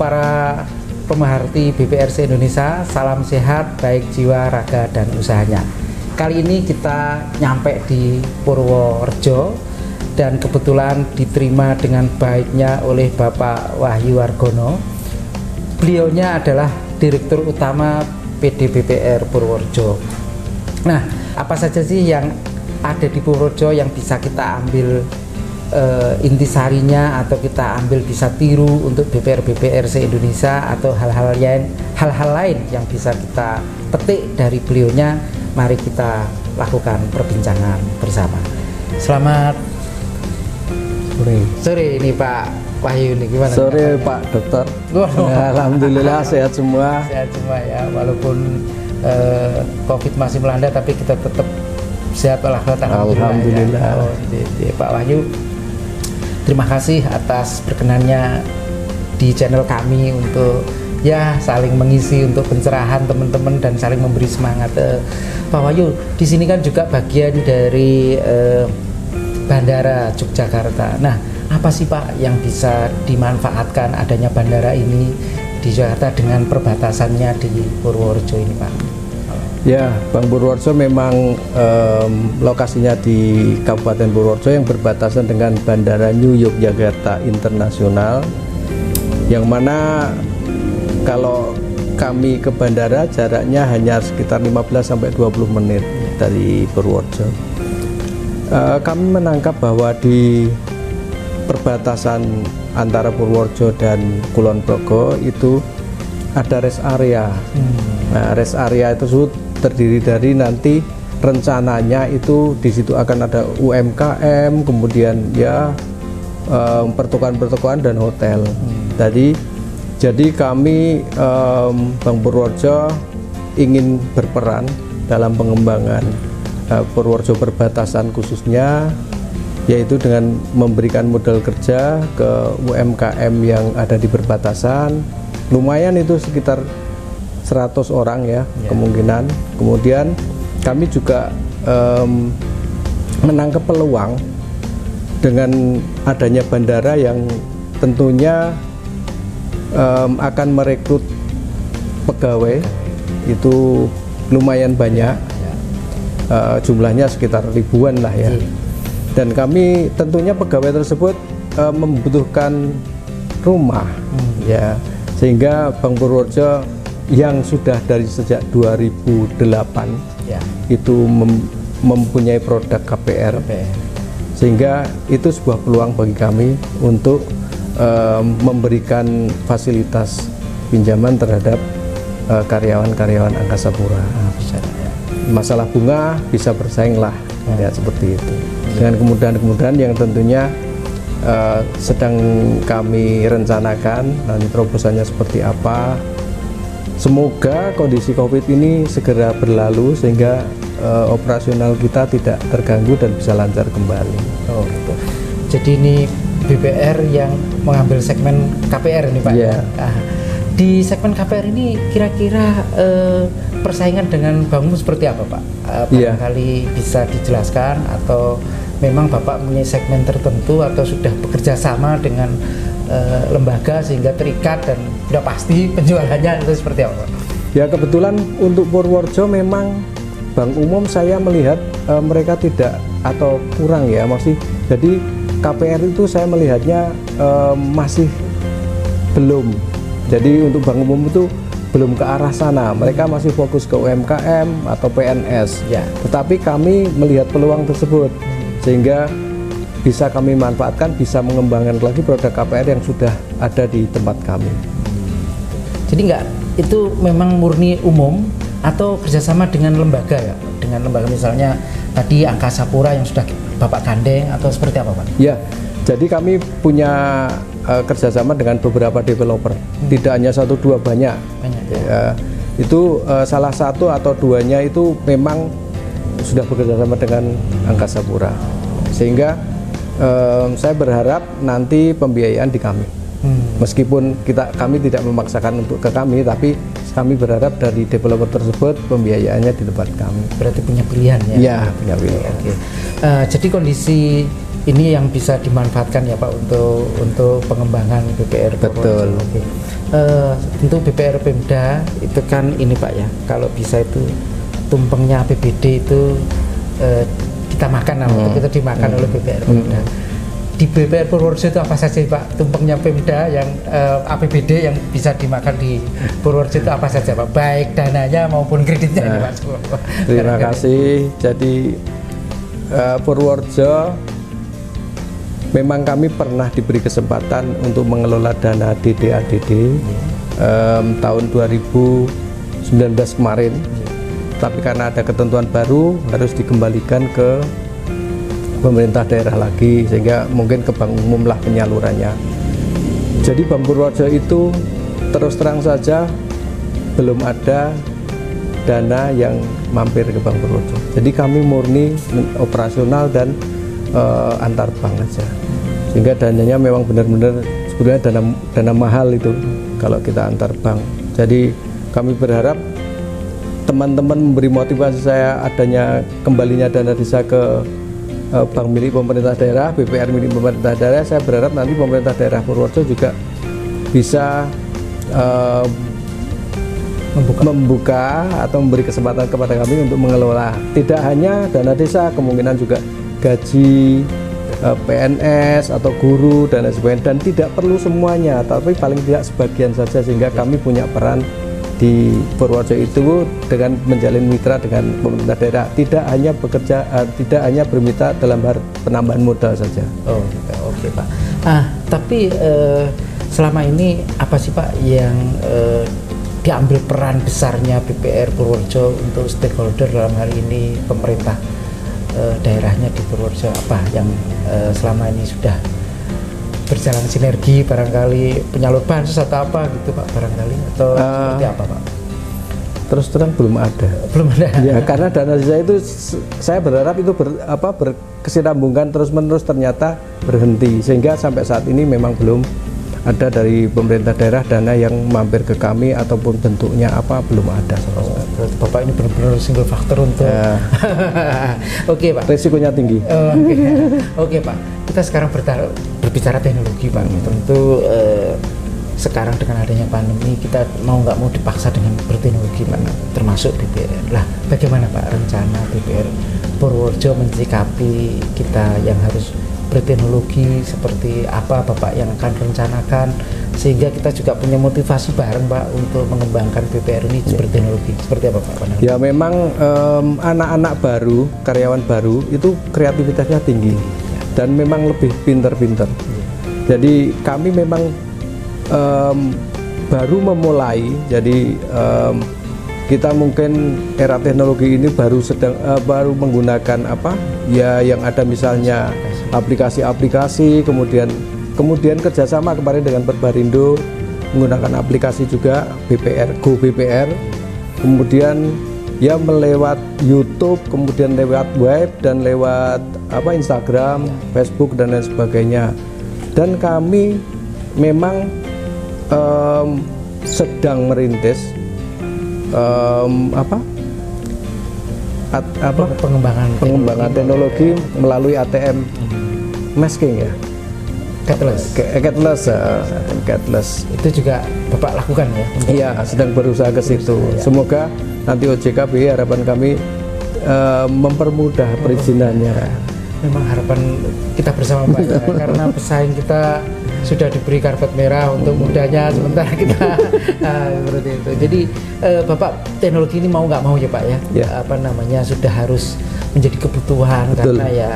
para pemerhati BPRC Indonesia, salam sehat baik jiwa, raga, dan usahanya. Kali ini kita nyampe di Purworejo dan kebetulan diterima dengan baiknya oleh Bapak Wahyu Wargono. Beliaunya adalah Direktur Utama PD BPR Purworejo. Nah, apa saja sih yang ada di Purworejo yang bisa kita ambil intisarinya atau kita ambil bisa tiru untuk BPR se-Indonesia atau hal-hal lain yang bisa kita petik dari beliaunya. Mari kita lakukan perbincangan bersama. Selamat sore ini Pak Wahyu, ini gimana? Sore Pak Dokter. Alhamdulillah sehat semua. Sehat semua ya, walaupun COVID masih melanda tapi kita tetap sehat alhamdulillah. Ya. Pak Wahyu, terima kasih atas perkenannya di channel kami untuk ya saling mengisi untuk pencerahan teman-teman dan saling memberi semangat. Pak Wahyu, di sini kan juga bagian dari Bandara Yogyakarta. Nah, apa sih Pak yang bisa dimanfaatkan adanya bandara ini di Jakarta dengan perbatasannya di Purworejo ini Pak? Ya, Bang, Purworejo memang lokasinya di Kabupaten Purworejo yang berbatasan dengan Bandara New Yogyakarta Internasional, yang mana kalau kami ke bandara jaraknya hanya sekitar 15-20 menit dari Purworejo. Kami menangkap bahwa di perbatasan antara Purworejo dan Kulon Progo itu ada rest area. Nah, rest area itu terdiri dari nanti rencananya itu di situ akan ada UMKM, kemudian ya pertukaran dan hotel. Jadi kami Bang Purworejo ingin berperan dalam pengembangan Purworejo perbatasan khususnya, yaitu dengan memberikan modal kerja ke UMKM yang ada di perbatasan. Lumayan itu sekitar 100 orang ya kemungkinan. Kemudian kami juga menangkap peluang dengan adanya bandara yang tentunya akan merekrut pegawai itu lumayan banyak, jumlahnya sekitar ribuan lah ya. Dan kami tentunya pegawai tersebut membutuhkan rumah ya, sehingga Bang Purworejo yang sudah dari sejak 2008 itu mempunyai produk KPR, sehingga itu sebuah peluang bagi kami untuk memberikan fasilitas pinjaman terhadap karyawan-karyawan Angkasa Pura. Masalah bunga bisa bersaing lah ya, seperti itu, dengan kemudahan-kemudahan yang tentunya sedang kami rencanakan. Nanti terobosannya seperti apa. Semoga kondisi COVID ini segera berlalu sehingga operasional kita tidak terganggu dan bisa lancar kembali. Oh gitu. Jadi ini BPR yang mengambil segmen KPR ini Pak. Yeah. Nah, di segmen KPR ini kira-kira persaingan dengan Bang Umum seperti apa Pak? Barangkali bisa dijelaskan, atau memang Bapak punya segmen tertentu atau sudah bekerja sama dengan lembaga sehingga terikat dan sudah pasti penjualannya itu seperti apa Pak? Ya, kebetulan untuk Purworejo memang Bank Umum saya melihat mereka tidak atau kurang ya, masih. Jadi KPR itu saya melihatnya masih belum. Jadi untuk Bank Umum itu belum ke arah sana. Mereka masih fokus ke UMKM atau PNS. Ya. Tetapi kami melihat peluang tersebut sehingga bisa kami manfaatkan, bisa mengembangkan lagi produk KPR yang sudah ada di tempat kami. Jadi enggak, itu memang murni umum atau kerjasama dengan lembaga ya? Dengan lembaga misalnya tadi Angkasa Pura yang sudah Bapak gandeng atau seperti apa Pak? Ya, jadi kami punya kerjasama dengan beberapa developer, tidak hanya 1-2, banyak. Ya, itu salah satu atau duanya itu memang sudah bekerjasama dengan Angkasa Pura, sehingga saya berharap nanti pembiayaan di kami. Meskipun kami tidak memaksakan untuk ke kami, tapi kami berharap dari developer tersebut pembiayaannya di tempat kami. Berarti punya pilihan ya? Iya, punya pilihan. Jadi kondisi ini yang bisa dimanfaatkan ya Pak untuk pengembangan BPR Betul. Purworejo. Oke. Tentu BPR Pemda itu kan ini Pak ya, kalau bisa itu tumpengnya APBD itu kita makan atau kita dimakan oleh BPR Pemda. Di BPR Purworejo itu apa saja Pak tumpengnya Pemda yang APBD yang bisa dimakan di Purworejo itu apa saja Pak, baik dananya maupun kreditnya ini Pak. Terima kasih. Jadi Purworejo memang kami pernah diberi kesempatan untuk mengelola dana DD-ADD tahun 2019 kemarin, tapi karena ada ketentuan baru harus dikembalikan ke pemerintah daerah lagi, sehingga mungkin ke bank umum lah penyalurannya. Jadi Bank Purworejo itu terus terang saja belum ada dana yang mampir ke Bank Purworejo. Jadi kami murni operasional dan antar bank aja, sehingga dananya memang benar-benar sebenarnya dana mahal itu kalau kita antar bank. Jadi kami berharap teman-teman memberi motivasi saya adanya kembalinya dana desa ke bank milik pemerintah daerah, BPR milik pemerintah daerah. Saya berharap nanti pemerintah daerah Purworejo juga bisa membuka atau memberi kesempatan kepada kami untuk mengelola tidak hanya dana desa, kemungkinan juga gaji PNS atau guru dan lain sebagainya, dan tidak perlu semuanya, tapi paling tidak sebagian saja, sehingga kami punya peran di Purworejo itu dengan menjalin mitra dengan pemerintah daerah, tidak hanya bekerja, tidak hanya bermitra dalam hal penambahan modal saja. Oh, oke Pak. Tapi selama ini apa sih Pak yang diambil peran besarnya BPR Purworejo untuk stakeholder dalam hal ini pemerintah daerahnya di Purworejo, apa yang selama ini sudah berjalan sinergi, barangkali penyalur bansos atau apa gitu Pak, barangkali atau seperti apa Pak? Terus terang belum ada. Ya, karena dana desa itu saya berharap itu berkesinambungan terus-menerus, ternyata berhenti, sehingga sampai saat ini memang belum ada dari pemerintah daerah dana yang mampir ke kami ataupun bentuknya apa, belum ada. Bapak ini benar-benar single faktor untuk Oke Pak, risikonya tinggi. Oke Pak, kita sekarang berbicara teknologi Pak. Tentu sekarang dengan adanya pandemi kita mau nggak mau dipaksa dengan berteknologi Pak, termasuk BPR. Lah bagaimana Pak rencana BPR Purworejo menyikapi kita yang harus berteknologi, seperti apa Bapak yang akan rencanakan sehingga kita juga punya motivasi bareng Pak untuk mengembangkan BPR ini berteknologi, seperti apa Pak? Ya memang anak-anak baru, karyawan baru itu kreativitasnya tinggi dan memang lebih pinter-pinter. Jadi kami memang baru memulai, jadi kita mungkin era teknologi ini baru menggunakan apa ya yang ada, misalnya aplikasi-aplikasi, kemudian kerjasama kemarin dengan Perbarindo menggunakan aplikasi juga BPR, Go BPR, kemudian ya melewat YouTube, kemudian lewat web dan lewat Instagram, Facebook dan lain sebagainya. Dan kami memang sedang merintis pengembangan teknologi melalui ATM masking ya, Catalyst itu juga Bapak lakukan ya? Iya, sedang berusaha ke situ. Semoga nanti OJKB harapan kami mempermudah perizinannya. Memang harapan kita bersama Pak ya, karena pesaing kita sudah diberi karpet merah untuk mudanya, sementara kita seperti itu. Jadi Bapak teknologi ini mau nggak mau ya Pak ya, sudah harus menjadi kebutuhan. Betul. Karena ya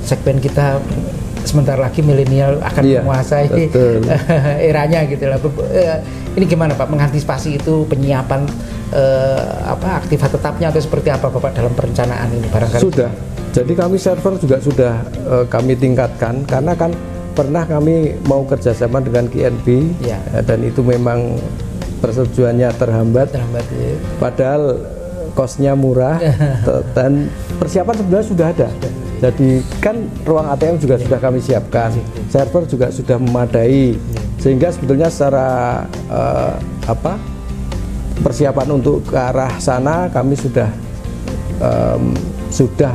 segmen kita sebentar lagi milenial akan menguasai eranya gitu lah. Ini gimana Pak mengantisipasi itu, penyiapan aktiva tetapnya atau seperti apa Bapak dalam perencanaan ini barangkali? Sudah. Jadi kami server juga sudah kami tingkatkan, karena kan pernah kami mau kerjasama dengan KNB dan itu memang persetujuannya terhambat ya. Padahal kosnya murah dan persiapan sebenarnya sudah ada. Jadi kan ruang ATM juga sudah kami siapkan, server juga sudah memadai, sehingga sebetulnya secara persiapan untuk ke arah sana kami sudah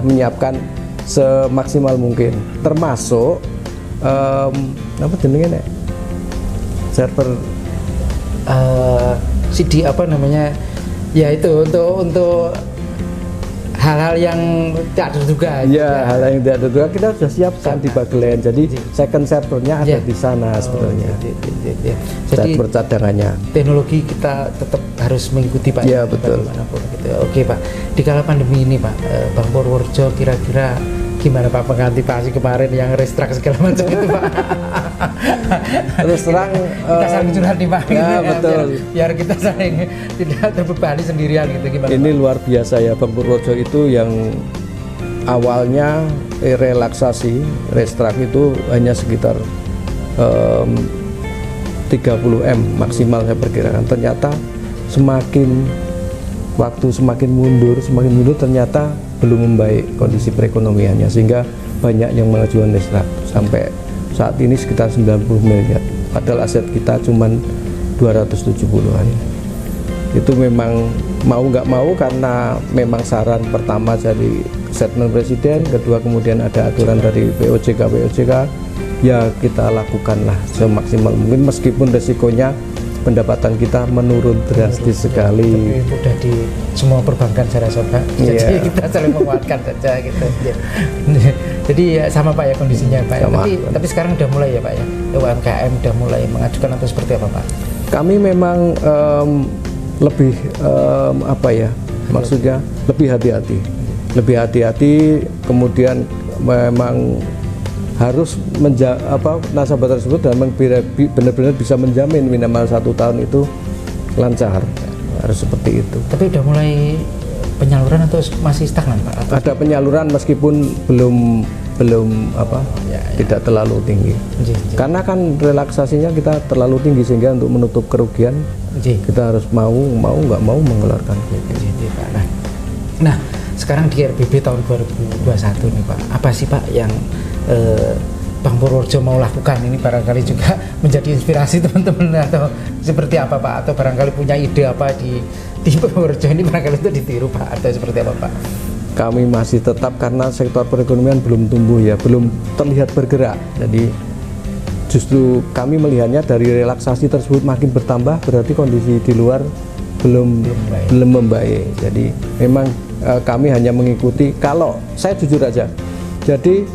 menyiapkan semaksimal mungkin, termasuk apa jenenge nek server CD apa namanya ya, itu untuk hal-hal yang tidak terduga ya, hal yang tidak terduga kita sudah siapkan di Bagelen, jadi second servernya ada di sana sebetulnya. Jadi cadangannya teknologi kita tetap harus mengikuti Pak ya, betul. Bagaimanapun gitu. Oke Pak, di kala pandemi ini Pak, Bang Purworejo kira-kira gimana Pak mengantisipasi kemarin yang restruk segala macam itu Pak? Terus terang kita saling curhat nih Pak, ya, gitu, betul. biar kita saling tidak terbebani sendirian gitu, gimana ini Pak? luar biasa ya, Bang Purworejo itu yang awalnya relaksasi restruk itu hanya sekitar 30M maksimal saya perkirakan, ternyata semakin waktu semakin mundur ternyata belum membaik kondisi perekonomiannya, sehingga banyak yang mengajukan restruk sampai saat ini sekitar 90 miliar, padahal aset kita cuman 270-an. Itu memang mau nggak mau, karena memang saran pertama dari statement presiden, kedua kemudian ada aturan dari POJK ya kita lakukanlah semaksimal mungkin, meskipun resikonya pendapatan kita menurun drastis sekali. Tapi udah di semua perbankan saya rasa Pak. Jadi kita saling menguatkan saja gitu. Jadi ya sama Pak ya kondisinya Pak. Tapi sekarang udah mulai ya Pak ya. UMKM udah mulai mengajukan atau seperti apa Pak? Kami memang lebih apa ya? Maksudnya lebih hati-hati. Kemudian memang harus nasabah tersebut dan benar-benar bisa menjamin minimal 1 tahun itu lancar, harus seperti itu. Tapi udah mulai penyaluran atau masih stagnan Pak? Ada penyaluran meskipun belum tidak terlalu tinggi. Karena kan relaksasinya kita terlalu tinggi, sehingga untuk menutup kerugian kita harus mau nggak mau mengeluarkan. Nah sekarang di RBB tahun 2021 nih Pak, apa sih Pak yang Bang Purworejo mau lakukan ini, barangkali juga menjadi inspirasi teman-teman, atau seperti apa Pak, atau barangkali punya ide apa di Purworejo ini barangkali itu ditiru Pak, atau seperti apa Pak? Kami masih tetap, karena sektor perekonomian belum tumbuh ya, belum terlihat bergerak, jadi justru kami melihatnya dari relaksasi tersebut makin bertambah, berarti kondisi di luar belum membaik. Jadi memang kami hanya mengikuti, kalau saya jujur aja, jadi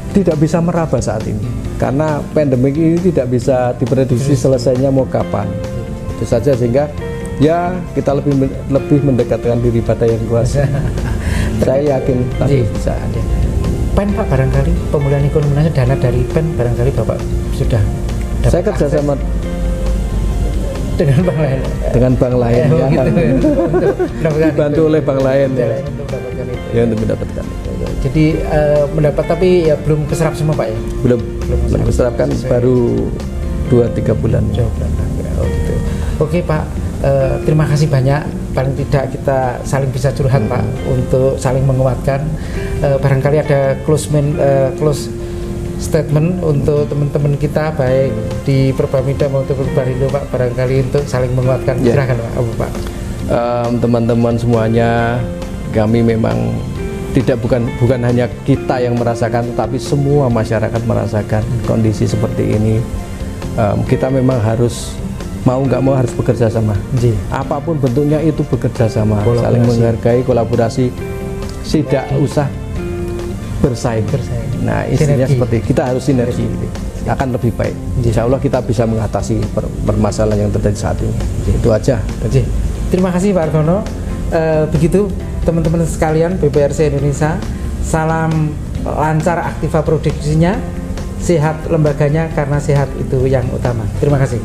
tidak bisa meraba saat ini, karena pandemi ini tidak bisa diprediksi selesainya mau kapan. Itu saja, sehingga ya kita lebih mendekatkan diri pada Yang Kuasa. Saya yakin pasti bisa ada. PEN Pak, barangkali pemulihan ekonomi nasional, dana dari PEN barangkali Bapak sudah dapat. Saya kerjasama dengan bank lain. Dengan bank lain ya. Gitu. Dibantu oleh bank lain ya untuk mendapatkan. Jadi mendapat, tapi ya belum keserap semua Pak ya? Belum keserap, kan baru 2-3 bulan. Ya, gitu. Oke Pak, terima kasih banyak. Paling tidak kita saling bisa curhat Pak, untuk saling menguatkan. Barangkali ada close statement untuk teman-teman kita, baik di Perbamida maupun Perbarindo Pak, barangkali untuk saling menguatkan. Silakan Pak. Teman-teman semuanya, kami memang bukan hanya kita yang merasakan, tetapi semua masyarakat merasakan kondisi seperti ini. Kita memang harus mau nggak mau harus bekerja sama. Apapun bentuknya itu bekerja sama, saling menghargai, kolaborasi, tidak usah bersaing. Nah, intinya seperti kita harus sinergi, akan lebih baik. Insya Allah kita bisa mengatasi permasalahan yang terjadi saat ini. Itu aja. Terima kasih Pak Argono. Begitu teman-teman sekalian, BPRC Indonesia, salam lancar aktiva produksinya, sehat lembaganya, karena sehat itu yang utama. Terima kasih.